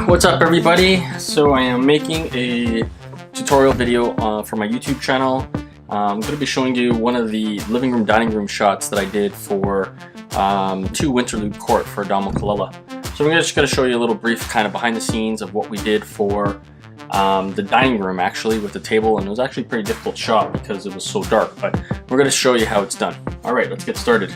What's up, everybody? So I am making a tutorial video for my YouTube channel. I'm going to be showing you one of the living room dining room shots that I did for 2 Winterlude Court for Adamo Kalila. So I'm just going to show you a little brief kind of behind the scenes of what we did for the dining room, actually, with the table, and it was actually a pretty difficult shot because it was so dark, but we're going to show you how it's done. Alright, let's get started.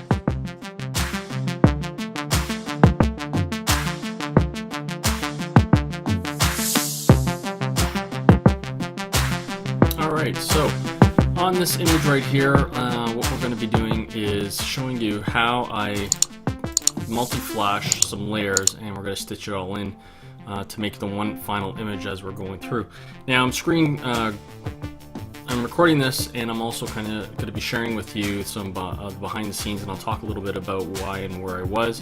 Alright, so on this image right here, what we're going to be doing is showing you how I multi-flash some layers, and we're going to stitch it all in to make the one final image as we're going through. Now I'm recording this, and I'm also kind of going to be sharing with you some behind the scenes, and I'll talk a little bit about why and where I was,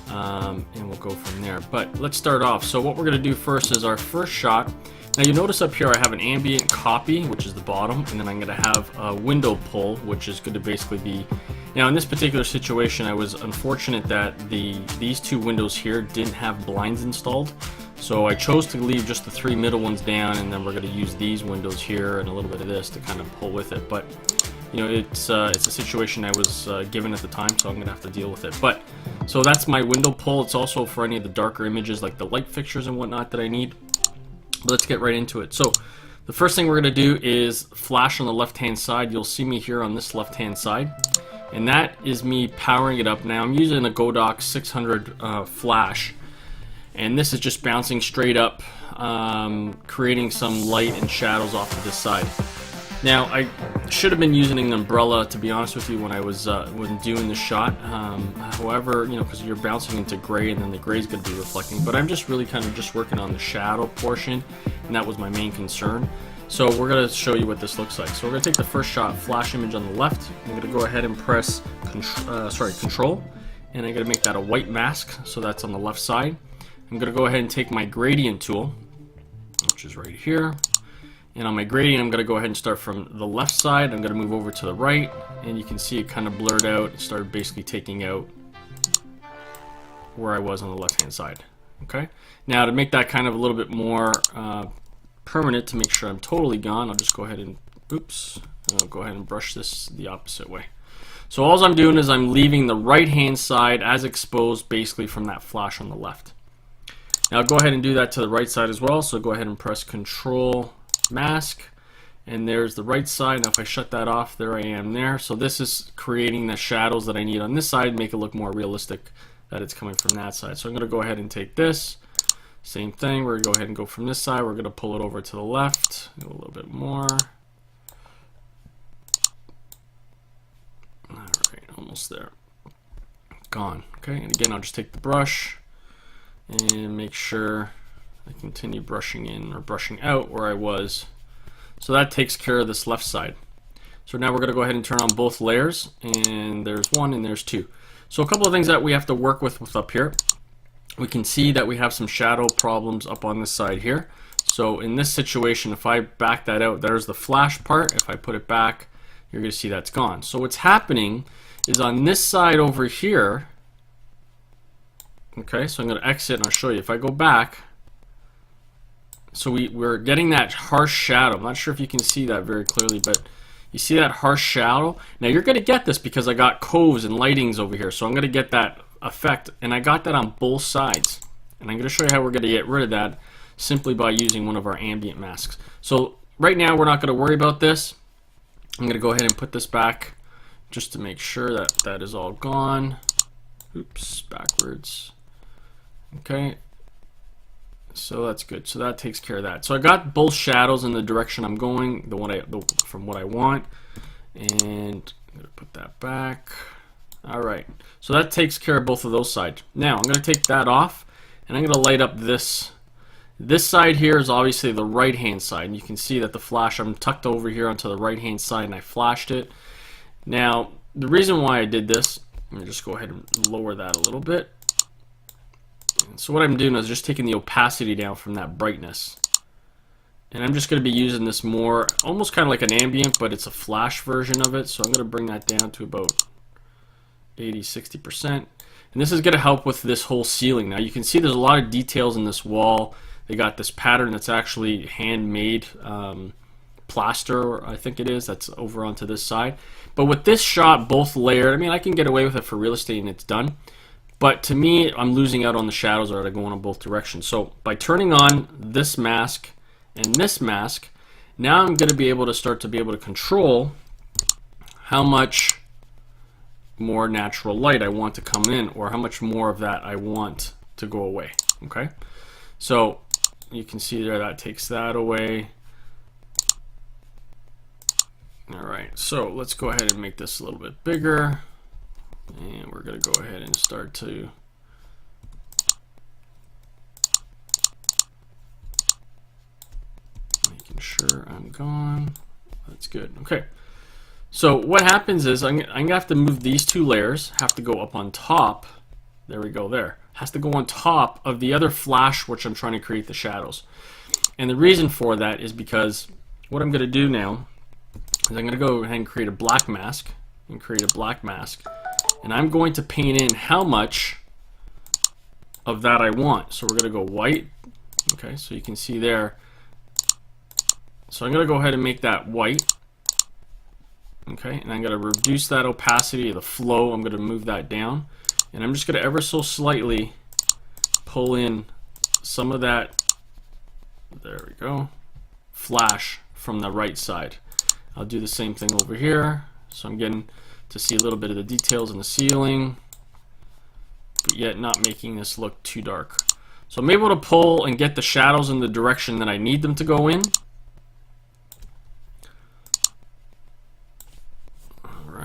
and we'll go from there. But let's start off. So what we're going to do first is our first shot. Now you notice up here I have an ambient copy, which is the bottom, and then I'm going to have a window pull, which is going to basically be... Now in this particular situation, I was unfortunate that these 2 windows here didn't have blinds installed, so I chose to leave just the 3 middle ones down, and then we're going to use these windows here and a little bit of this to kind of pull with it. But you know, it's a situation I was given at the time, so I'm going to have to deal with it. But so that's my window pull. It's also for any of the darker images like the light fixtures and whatnot that I need. But let's get right into it. So the first thing we're going to do is flash on the left hand side. You'll see me here on this left hand side, and that is me powering it up. Now I'm using a Godox 600 flash, and this is just bouncing straight up, creating some light and shadows off of this side. Now I should have been using an umbrella, to be honest with you, when I was when doing the shot. However, you know, because you're bouncing into gray, and then the gray is going to be reflecting. But I'm just really kind of just working on the shadow portion, and that was my main concern. So we're going to show you what this looks like. So we're going to take the first shot, flash image on the left. I'm going to go ahead and press Control, and I'm going to make that a white mask. So that's on the left side. I'm going to go ahead and take my gradient tool, which is right here. And on my gradient, I'm going to go ahead and start from the left side. I'm going to move over to the right, and you can see it kind of blurred out and started basically taking out where I was on the left hand side. Okay. Now to make that kind of a little bit more permanent, to make sure I'm totally gone, I'll just go ahead and I'll go ahead and brush this the opposite way. So all I'm doing is I'm leaving the right hand side as exposed, basically from that flash on the left. Now go ahead and do that to the right side as well. So go ahead and press Control Mask, and there's the right side. Now if I shut that off, there I am there. So this is creating the shadows that I need on this side, make it look more realistic that it's coming from that side. So I'm going to go ahead and take this, same thing, we're going to go ahead and go from this side, we're going to pull it over to the left, do a little bit more. Alright, almost there. Gone. Okay, and again I'll just take the brush and make sure I continue brushing in or brushing out where I was. So that takes care of this left side. So now we're going to go ahead and turn on both layers, and there's 1 and there's 2. So a couple of things that we have to work with up here. We can see that we have some shadow problems up on this side here. So in this situation, if I back that out, there's the flash part. If I put it back, you're going to see that's gone. So what's happening is on this side over here, okay, so I'm going to exit and I'll show you. If I go back, so we're getting that harsh shadow. I'm not sure if you can see that very clearly, but you see that harsh shadow? Now you're going to get this because I got coves and lightings over here. So I'm going to get that effect, and I got that on both sides. And I'm going to show you how we're going to get rid of that simply by using one of our ambient masks. So right now we're not going to worry about this. I'm going to go ahead and put this back just to make sure that that is all gone. Oops, backwards. Okay. So that's good. So that takes care of that. So I got both shadows in the direction I'm going, from what I want, and I'm going to put that back. All right. So that takes care of both of those sides. Now I'm going to take that off, and I'm going to light up this. This side here is obviously the right hand side, and you can see that the flash, I'm tucked over here onto the right hand side, and I flashed it. Now the reason why I did this, let me just go ahead and lower that a little bit. So what I'm doing is just taking the opacity down from that brightness, and I'm just going to be using this more, almost kind of like an ambient, but it's a flash version of it. So I'm going to bring that down to about 80, 60%. And this is going to help with this whole ceiling. Now you can see there's a lot of details in this wall. They got this pattern that's actually handmade plaster, I think it is, that's over onto this side. But with this shot, both layered, I mean, I can get away with it for real estate and it's done. But to me, I'm losing out on the shadows that are going in both directions. So by turning on this mask and this mask, now I'm going to be able to start to be able to control how much more natural light I want to come in, or how much more of that I want to go away. Okay, so you can see there that takes that away. All right, so let's go ahead and make this a little bit bigger, and we're going to go ahead and start to making sure I'm gone. That's good. Okay. So what happens is I'm going to have to move these two layers, have to go up on top. There we go there. Has to go on top of the other flash which I'm trying to create the shadows. And the reason for that is because what I'm going to do now is I'm going to go ahead and create a black mask. And create a black mask. And I'm going to paint in how much of that I want. So we're going to go white. Okay, so you can see there. So I'm going to go ahead and make that white. Okay, and I'm going to reduce that opacity, the flow, I'm going to move that down. And I'm just going to ever so slightly pull in some of that, there we go, flash from the right side. I'll do the same thing over here. So I'm getting to see a little bit of the details in the ceiling, but yet not making this look too dark. So I'm able to pull and get the shadows in the direction that I need them to go in.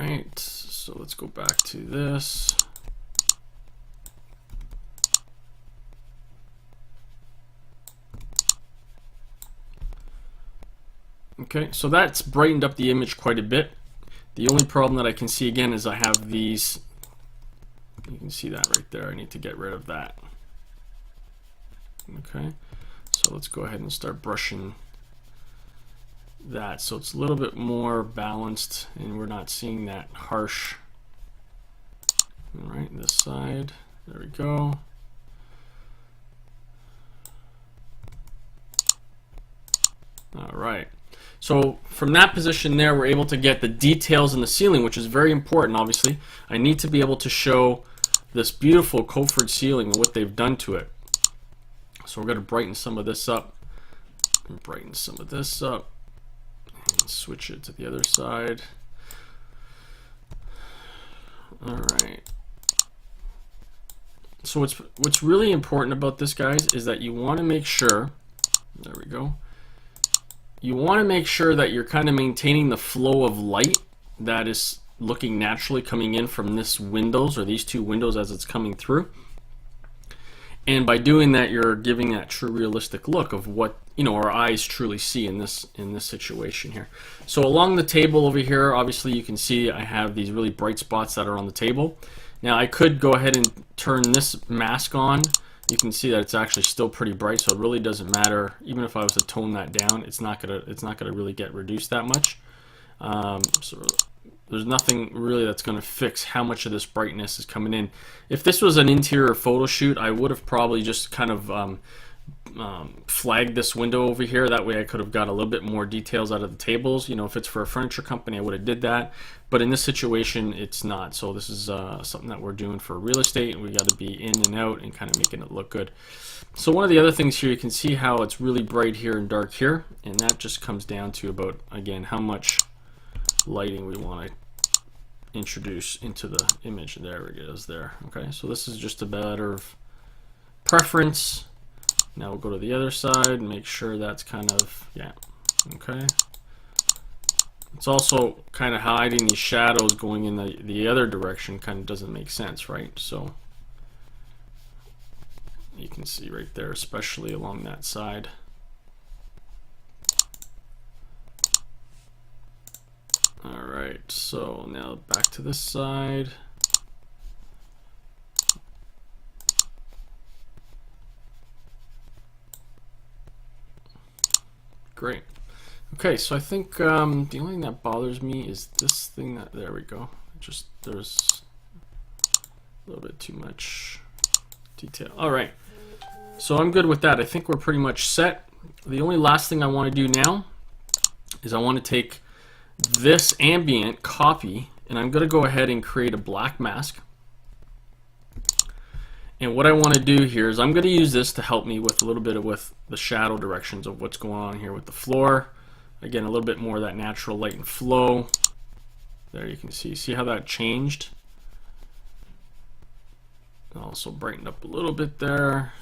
Alright, so let's go back to this. Okay, so that's brightened up the image quite a bit. The only problem that I can see again is I have these, you can see that right there, I need to get rid of that. Okay, so let's go ahead and start brushing that so it's a little bit more balanced and we're not seeing that harsh. All right, this side, there we go. All right, so from that position there, we're able to get the details in the ceiling, which is very important. Obviously, I need to be able to show this beautiful Cofered ceiling and what they've done to it. So we're going to brighten some of this up and brighten some of this up. Switch it to the other side. All right. So what's really important about this, guys, is that you want to make sure, there we go, you want to make sure that you're kind of maintaining the flow of light that is looking naturally coming in from this windows, or these two windows as it's coming through. And by doing that, you're giving that true realistic look of what, you know, our eyes truly see in this situation here. So along the table over here, obviously you can see I have these really bright spots that are on the table. Now I could go ahead and turn this mask on. You can see that it's actually still pretty bright, so it really doesn't matter. Even if I was to tone that down, it's not gonna really get reduced that much. So there's nothing really that's going to fix how much of this brightness is coming in. If this was an interior photo shoot, I would have probably just kind of flagged this window over here. That way I could have got a little bit more details out of the tables. You know, if it's for a furniture company, I would have did that. But in this situation, it's not. So this is something that we're doing for real estate, and we got to be in and out and kind of making it look good. So one of the other things here, you can see how it's really bright here and dark here, and that just comes down to about, again, how much lighting we want to introduce into the image. There it is there. Okay, so this is just a matter of preference. Now we'll go to the other side and make sure that's kind of, yeah, okay. It's also kind of hiding these shadows going in the other direction, kind of doesn't make sense, right? So you can see right there, especially along that side. Alright, so now back to this side. Great. Okay, so I think the only thing that bothers me is this thing that, there we go. Just, there's little bit too much detail. All right, so I'm good with that. I think we're pretty much set. The only last thing I want to do now is I want to take this ambient copy, and I'm going to go ahead and create a black mask. And what I want to do here is I'm going to use this to help me with a little bit of with the shadow directions of what's going on here with the floor. Again, a little bit more of that natural light and flow. There you can see how that changed. Also brightened up a little bit there.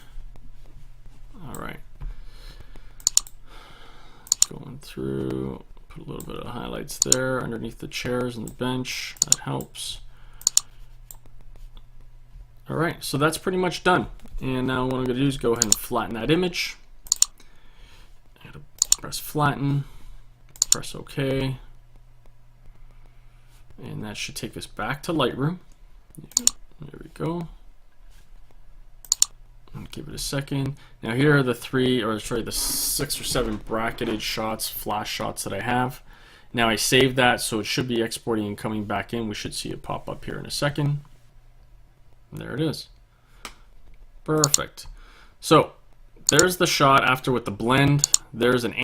All right. Going through, put a little bit of highlights there underneath the chairs and the bench. That helps. All right, so that's pretty much done. And now what I'm going to do is go ahead and flatten that image. I'm going to press flatten, press OK. And that should take us back to Lightroom. There we go. I'll give it a second. Now here are the the 6 or 7 bracketed shots, flash shots that I have. Now I saved that, so it should be exporting and coming back in. We should see it pop up here in a second. There it is. Perfect. So there's the shot after with the blend. There's an